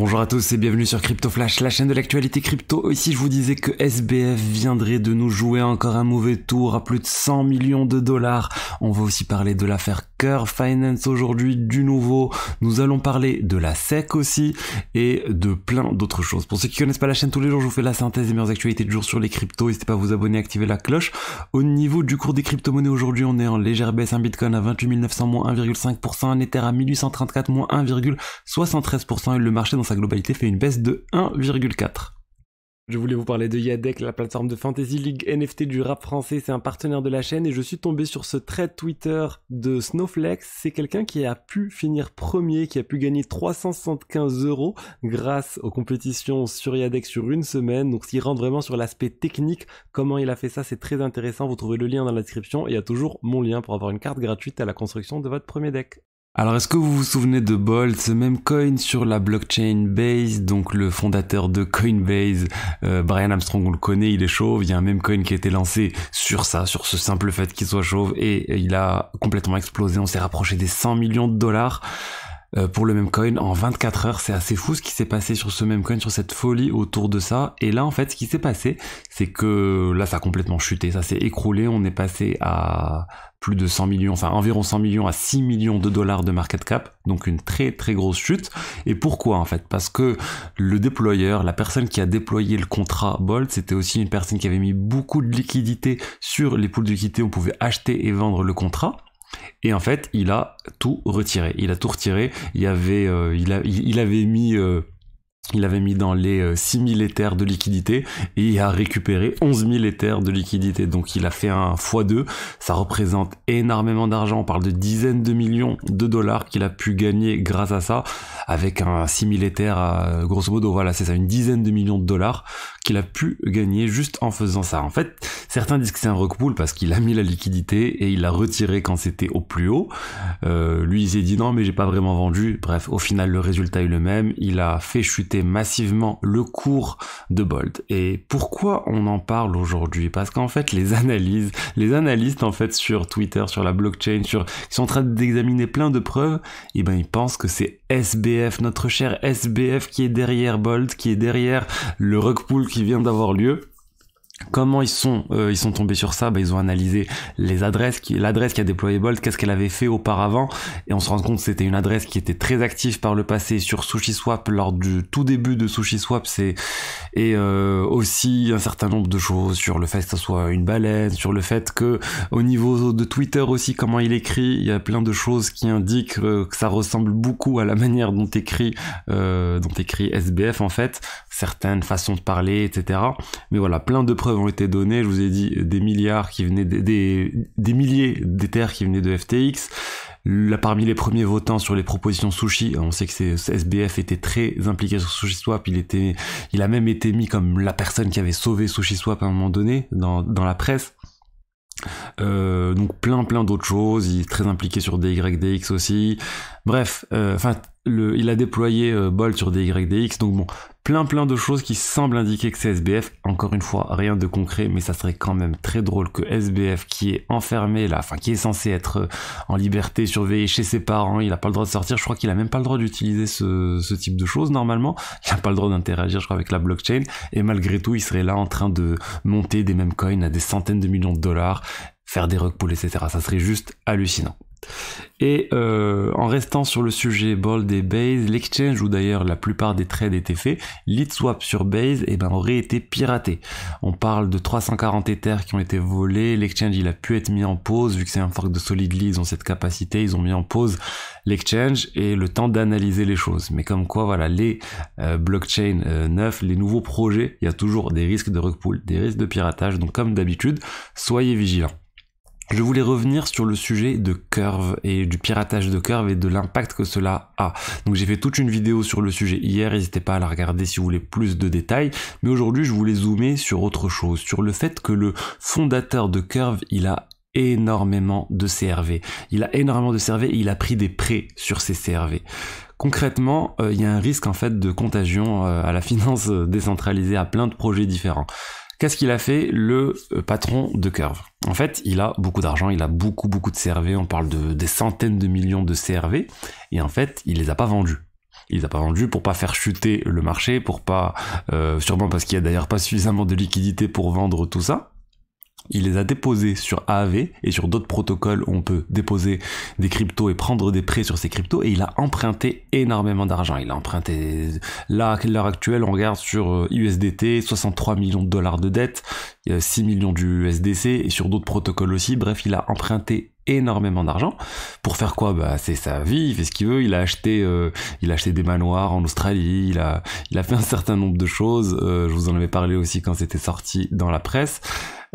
Bonjour à tous et bienvenue sur Crypto Flash, la chaîne de l'actualité crypto. Ici je vous disais que SBF viendrait de nous jouer encore un mauvais tour à plus de 100 millions de dollars. On va aussi parler de l'affaire Curve Finance aujourd'hui, du nouveau. Nous allons parler de la SEC aussi et de plein d'autres choses. Pour ceux qui connaissent pas la chaîne, tous les jours je vous fais la synthèse des meilleures actualités du jour sur les cryptos. N'hésitez pas à vous abonner, activer la cloche. Au niveau du cours des crypto-monnaies aujourd'hui, on est en légère baisse. Un Bitcoin à 28 900 moins 1,5%, un Ether à 1834 moins 1,73% et le marché dans sa globalité fait une baisse de 1,4. Je voulais vous parler de Yadek, la plateforme de Fantasy League NFT du rap français. C'est un partenaire de la chaîne et je suis tombé sur ce thread Twitter de Snowflex. C'est quelqu'un qui a pu finir premier, qui a pu gagner 375 € grâce aux compétitions sur Yadek sur une semaine. Donc s'il rentre vraiment sur l'aspect technique, comment il a fait ça, c'est très intéressant. Vous trouverez le lien dans la description et il y a toujours mon lien pour avoir une carte gratuite à la construction de votre premier deck. Alors est-ce que vous vous souvenez de Bolt, ce même coin sur la blockchain Base, donc le fondateur de Coinbase, Brian Armstrong, on le connaît, il est chauve, il y a un même coin qui a été lancé sur ça, sur ce simple fait qu'il soit chauve et il a complètement explosé, on s'est rapproché des 100 millions de dollars. Pour le même coin en 24 heures, c'est assez fou ce qui s'est passé sur ce même coin, sur cette folie autour de ça. Et là en fait ce qui s'est passé, c'est que là ça a complètement chuté, ça s'est écroulé, on est passé à plus de 100 millions, enfin environ 100 millions à 6 millions de dollars de market cap, donc une très très grosse chute. Et pourquoi en fait? Parce que le déployeur, la personne qui a déployé le contrat Bolt, c'était aussi une personne qui avait mis beaucoup de liquidités sur les pools de liquidités, on pouvait acheter et vendre le contrat. Et en fait, il a tout retiré. Il a tout retiré. Il avait mis dans les 6000 Ethers de liquidité et il a récupéré 11 000 Ethers de liquidité. Donc il a fait un x2. Ça représente énormément d'argent. On parle de dizaines de millions de dollars qu'il a pu gagner grâce à ça. Avec un 6000 Ethers, grosso modo, voilà, c'est ça, une dizaine de millions de dollars qu'il a pu gagner juste en faisant ça. En fait, certains disent que c'est un rug pull parce qu'il a mis la liquidité et il l'a retiré quand c'était au plus haut. Lui, il s'est dit non, mais j'ai pas vraiment vendu. Bref, au final, le résultat est le même. Il a fait chuter massivement le cours de Bolt. Et pourquoi on en parle aujourd'hui? Parce qu'en fait, les analystes en fait sur Twitter, sur la blockchain, qui sont en train d'examiner plein de preuves, et ben ils pensent que c'est SBF, notre cher SBF, qui est derrière Bolt, qui est derrière le rug pull qui vient d'avoir lieu. Comment ils sont tombés sur ça? Ils ont analysé l'adresse qui a déployé Bolt, qu'est-ce qu'elle avait fait auparavant, et on se rend compte que c'était une adresse qui était très active par le passé sur SushiSwap lors du tout début de SushiSwap, aussi un certain nombre de choses sur le fait que ça soit une baleine, sur le fait que au niveau de Twitter aussi, comment il écrit, il y a plein de choses qui indiquent que ça ressemble beaucoup à la manière dont écrit SBF en fait, certaines façons de parler, etc. Mais voilà, plein de preuves ont été données. Je vous ai dit des milliards qui venaient des milliers d'Ethers qui venaient de FTX. Là, parmi les premiers votants sur les propositions Sushi, on sait que SBF était très impliqué sur SushiSwap. Il a même été mis comme la personne qui avait sauvé SushiSwap à un moment donné dans la presse. Donc plein d'autres choses. Il est très impliqué sur DYDX aussi. Bref, il a déployé Bolt sur DYDX. Donc bon, plein de choses qui semblent indiquer que c'est SBF. Encore une fois, rien de concret, mais ça serait quand même très drôle que SBF, qui est enfermé là, qui est censé être en liberté, surveillé chez ses parents, il a pas le droit de sortir. Je crois qu'il a même pas le droit d'utiliser ce type de choses normalement. Il a pas le droit d'interagir, je crois, avec la blockchain. Et malgré tout, il serait là en train de monter des meme coins à des centaines de millions de dollars, faire des rug pulls, etc. Ça serait juste hallucinant. Et en restant sur le sujet Bolt et Base, l'exchange où d'ailleurs la plupart des trades étaient faits, LeadSwap sur Base aurait été piraté. On parle de 340 Ethers qui ont été volés, l'exchange il a pu être mis en pause, vu que c'est un fork de Solidly, ils ont cette capacité, ils ont mis en pause l'exchange et le temps d'analyser les choses. Mais comme quoi, voilà, les blockchains neufs, les nouveaux projets, il y a toujours des risques de rug pull, des risques de piratage, donc comme d'habitude, soyez vigilants. Je voulais revenir sur le sujet de Curve et du piratage de Curve et de l'impact que cela a. Donc j'ai fait toute une vidéo sur le sujet hier, n'hésitez pas à la regarder si vous voulez plus de détails. Mais aujourd'hui je voulais zoomer sur autre chose, sur le fait que le fondateur de Curve, il a énormément de CRV. Il a pris des prêts sur ses CRV. Concrètement, il y a un risque en fait de contagion à la finance décentralisée à plein de projets différents. Qu'est-ce qu'il a fait, le patron de Curve? En fait, il a beaucoup d'argent, il a beaucoup de CRV, on parle des centaines de millions de CRV, et en fait, il les a pas vendus. Il les a pas vendus pour pas faire chuter le marché, pour pas, sûrement parce qu'il y a d'ailleurs pas suffisamment de liquidité pour vendre tout ça. Il les a déposés sur Aave et sur d'autres protocoles où on peut déposer des cryptos et prendre des prêts sur ces cryptos, et il a emprunté énormément d'argent. Il a emprunté, là, à l'heure actuelle, on regarde sur USDT, 63 millions de dollars de dette, 6 millions du USDC, et sur d'autres protocoles aussi. Bref, il a emprunté énormément d'argent. Pour faire quoi? Bah, c'est sa vie, il fait ce qu'il veut. Il a acheté des manoirs en Australie, il a fait un certain nombre de choses. Je vous en avais parlé aussi quand c'était sorti dans la presse.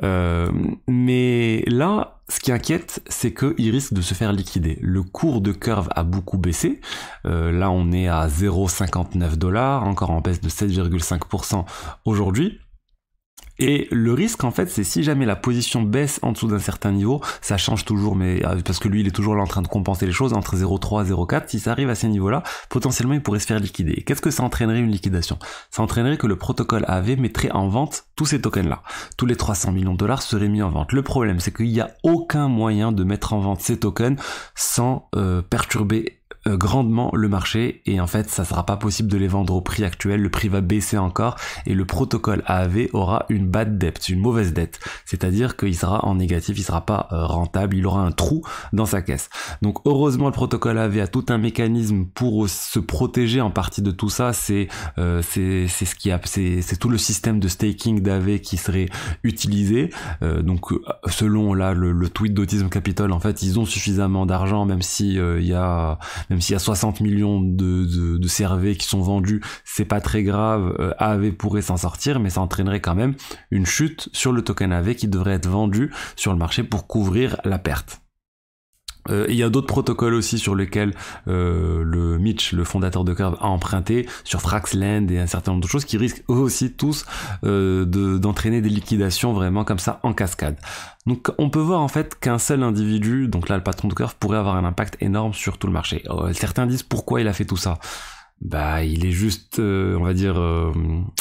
Mais là, ce qui inquiète, c'est qu'il risque de se faire liquider. Le cours de Curve a beaucoup baissé. Là, on est à 0,59$, encore en baisse de 7,5% aujourd'hui. Et le risque, en fait, c'est si jamais la position baisse en dessous d'un certain niveau, ça change toujours, mais parce que lui, il est toujours là en train de compenser les choses entre 0,3 et 0,4. Si ça arrive à ces niveaux-là, potentiellement, il pourrait se faire liquider. Qu'est-ce que ça entraînerait une liquidation? Ça entraînerait que le protocole Aave mettrait en vente tous ces tokens-là. Tous les 300 millions de dollars seraient mis en vente. Le problème, c'est qu'il n'y a aucun moyen de mettre en vente ces tokens sans perturber grandement le marché, et en fait ça sera pas possible de les vendre au prix actuel. Le prix va baisser encore et le protocole Aave aura une bad debt, une mauvaise dette, c'est-à-dire qu'il sera en négatif, il sera pas rentable, il aura un trou dans sa caisse. Donc heureusement le protocole Aave a tout un mécanisme pour se protéger en partie de tout ça. C'est tout le système de staking d'Aave qui serait utilisé. Donc selon là le tweet d'Autism Capital, en fait ils ont suffisamment d'argent, même si il y a 60 millions de CRV qui sont vendus, c'est pas très grave. Aave pourrait s'en sortir, mais ça entraînerait quand même une chute sur le token Aave qui devrait être vendu sur le marché pour couvrir la perte. Il y a d'autres protocoles aussi sur lesquels le Mitch, le fondateur de Curve, a emprunté, sur Fraxland et un certain nombre de choses qui risquent eux aussi tous d'entraîner des liquidations vraiment comme ça en cascade. Donc on peut voir en fait qu'un seul individu, donc là le patron de Curve, pourrait avoir un impact énorme sur tout le marché. Certains disent pourquoi il a fait tout ça. Bah, il est juste, on va dire,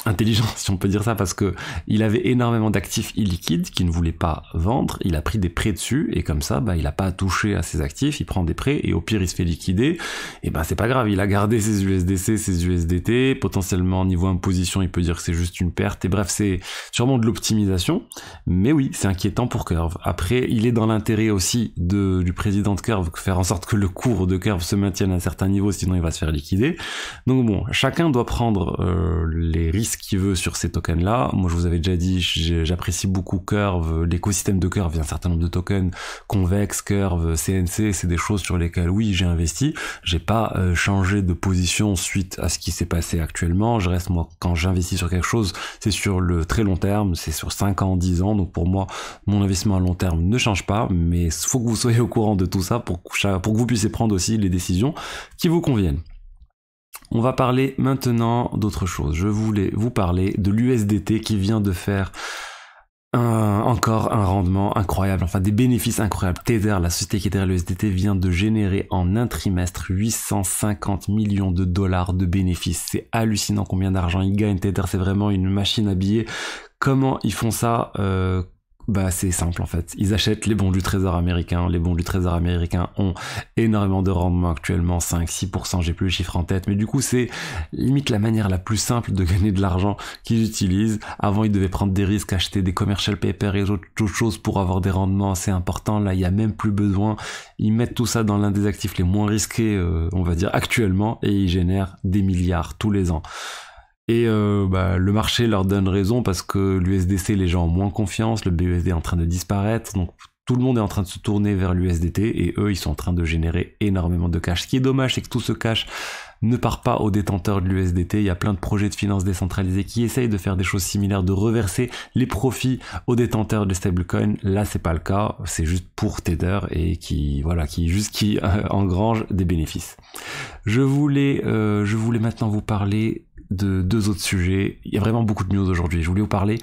intelligent, si on peut dire ça, parce que il avait énormément d'actifs illiquides qu'il ne voulait pas vendre. Il a pris des prêts dessus, et comme ça, bah, il a pas à toucher à ses actifs. Il prend des prêts, et au pire, il se fait liquider. Et bah, c'est pas grave. Il a gardé ses USDC, ses USDT. Potentiellement, niveau imposition, il peut dire que c'est juste une perte. Et bref, c'est sûrement de l'optimisation. Mais oui, c'est inquiétant pour Curve. Après, il est dans l'intérêt aussi du président de Curve, faire en sorte que le cours de Curve se maintienne à un certain niveau, sinon il va se faire liquider. Donc bon, chacun doit prendre les risques qu'il veut sur ces tokens-là. Moi, je vous avais déjà dit, j'apprécie beaucoup Curve, l'écosystème de Curve. Il y a un certain nombre de tokens, Convex, Curve, CNC, c'est des choses sur lesquelles, oui, j'ai investi. J'ai pas changé de position suite à ce qui s'est passé actuellement. Je reste, moi, quand j'investis sur quelque chose, c'est sur le très long terme, c'est sur 5 ans, 10 ans. Donc pour moi, mon investissement à long terme ne change pas, mais il faut que vous soyez au courant de tout ça pour que vous puissiez prendre aussi les décisions qui vous conviennent. On va parler maintenant d'autre chose. Je voulais vous parler de l'USDT qui vient de faire encore un rendement incroyable, enfin des bénéfices incroyables. Tether, la société qui est derrière l'USDT, vient de générer en un trimestre 850 millions de dollars de bénéfices. C'est hallucinant combien d'argent ils gagnent. Tether, c'est vraiment une machine à billets. Comment ils font ça? Bah c'est simple en fait, ils achètent les bons du trésor américain. Les bons du trésor américain ont énormément de rendement actuellement, 5-6%, j'ai plus le chiffre en tête, mais du coup c'est limite la manière la plus simple de gagner de l'argent qu'ils utilisent. Avant ils devaient prendre des risques, acheter des commercial papers et autres choses pour avoir des rendements assez importants. Là il y a même plus besoin, ils mettent tout ça dans l'un des actifs les moins risqués on va dire actuellement, et ils génèrent des milliards tous les ans. Et le marché leur donne raison parce que l'USDC, les gens ont moins confiance, le BUSD est en train de disparaître, donc tout le monde est en train de se tourner vers l'USDT et eux ils sont en train de générer énormément de cash. Ce qui est dommage, c'est que tout ce cash ne part pas aux détenteurs de l'USDT. Il y a plein de projets de finances décentralisées qui essayent de faire des choses similaires, de reverser les profits aux détenteurs de stablecoins. Là c'est pas le cas, c'est juste pour Tether et qui engrange des bénéfices. Je voulais maintenant vous parler de deux autres sujets. Il y a vraiment beaucoup de news aujourd'hui. Je voulais vous parler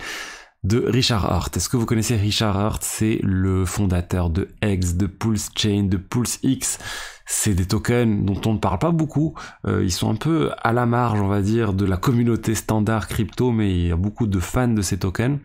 de Richard Heart. Est-ce que vous connaissez Richard Heart? C'est le fondateur de X, de Pulse Chain, de Pulse X. C'est des tokens dont on ne parle pas beaucoup. Ils sont un peu à la marge, on va dire, de la communauté standard crypto, mais il y a beaucoup de fans de ces tokens.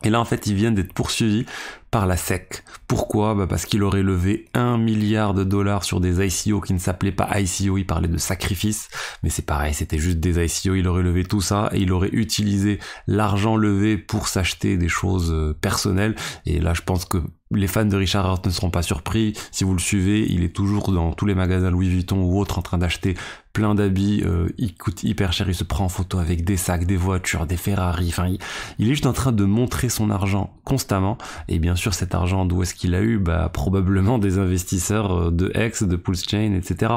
Et là, en fait, ils viennent d'être poursuivis par la SEC. Pourquoi? Parce qu'il aurait levé 1 milliard de dollars sur des ICO qui ne s'appelaient pas ICO, il parlait de sacrifice, mais c'est pareil, c'était juste des ICO, il aurait levé tout ça et il aurait utilisé l'argent levé pour s'acheter des choses personnelles. Et là, je pense que les fans de Richard Heart ne seront pas surpris. Si vous le suivez, il est toujours dans tous les magasins Louis Vuitton ou autres en train d'acheter plein d'habits. Il coûte hyper cher, il se prend en photo avec des sacs, des voitures, des Ferrari. Enfin, il est juste en train de montrer son argent constamment. Et bien sûr, cet argent, d'où est-ce qu'il a eu? Probablement des investisseurs de X, de Pulse Chain, etc.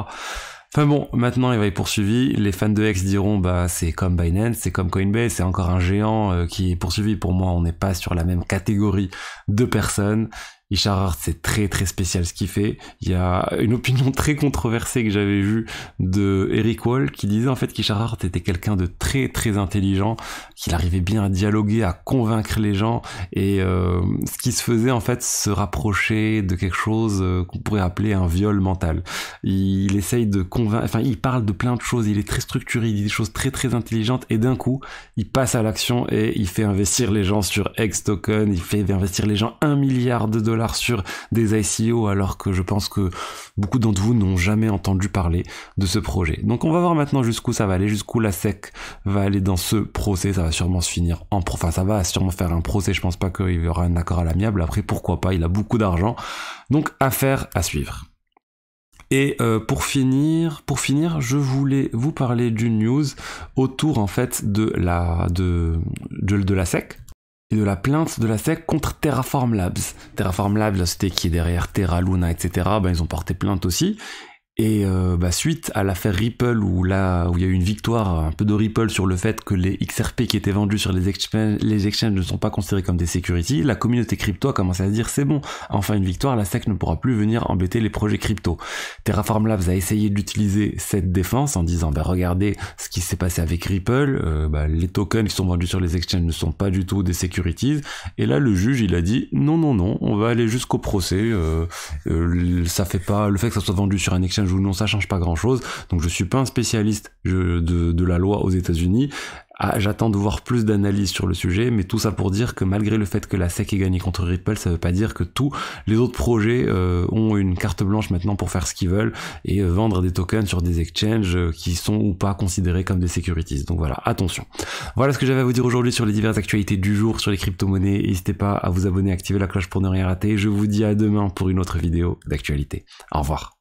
Enfin bon, maintenant il va y poursuivi. Les fans de X diront c'est comme Binance, c'est comme Coinbase, c'est encore un géant qui est poursuivi. Pour moi, on n'est pas sur la même catégorie de personnes. Richard Heart, c'est très très spécial ce qu'il fait. Il y a une opinion très controversée que j'avais vue de Eric Wall qui disait en fait qu'Richard Heart était quelqu'un de très très intelligent, qu'il arrivait bien à dialoguer, à convaincre les gens et ce qui se faisait en fait se rapprocher de quelque chose qu'on pourrait appeler un viol mental. Il essaye de convaincre, enfin il parle de plein de choses, il est très structuré, il dit des choses très très intelligentes et d'un coup il passe à l'action et il fait investir les gens sur X token, il fait investir les gens 1 milliard de dollars sur des ICO alors que je pense que beaucoup d'entre vous n'ont jamais entendu parler de ce projet. Donc on va voir maintenant jusqu'où ça va aller, jusqu'où la SEC va aller dans ce procès. Ça va sûrement se finir enfin ça va sûrement faire un procès, je pense pas qu'il y aura un accord à l'amiable. Après pourquoi pas, il a beaucoup d'argent, donc affaire à suivre. Et pour finir, je voulais vous parler d'une news autour en fait de la SEC et de la plainte de la SEC contre Terraform Labs. Terraform Labs, la société qui est derrière Terra, Luna, etc., ils ont porté plainte aussi. Et suite à l'affaire Ripple où il y a eu une victoire un peu de Ripple sur le fait que les XRP qui étaient vendus sur les exchanges ne sont pas considérés comme des securities, la communauté crypto a commencé à dire c'est bon, enfin une victoire, la SEC ne pourra plus venir embêter les projets crypto. Terraform Labs a essayé d'utiliser cette défense en disant regardez ce qui s'est passé avec Ripple, les tokens qui sont vendus sur les exchanges ne sont pas du tout des securities, et là le juge il a dit non, on va aller jusqu'au procès, ça fait pas, le fait que ça soit vendu sur un exchange ou non, ça change pas grand chose. Donc je suis pas un spécialiste de la loi aux États-Unis. J'attends de voir plus d'analyses sur le sujet, mais tout ça pour dire que malgré le fait que la SEC ait gagné contre Ripple, ça veut pas dire que tous les autres projets ont une carte blanche maintenant pour faire ce qu'ils veulent et vendre des tokens sur des exchanges qui sont ou pas considérés comme des securities. Donc voilà, attention. Voilà ce que j'avais à vous dire aujourd'hui sur les diverses actualités du jour sur les crypto-monnaies. N'hésitez pas à vous abonner, à activer la cloche pour ne rien rater. Je vous dis à demain pour une autre vidéo d'actualité. Au revoir.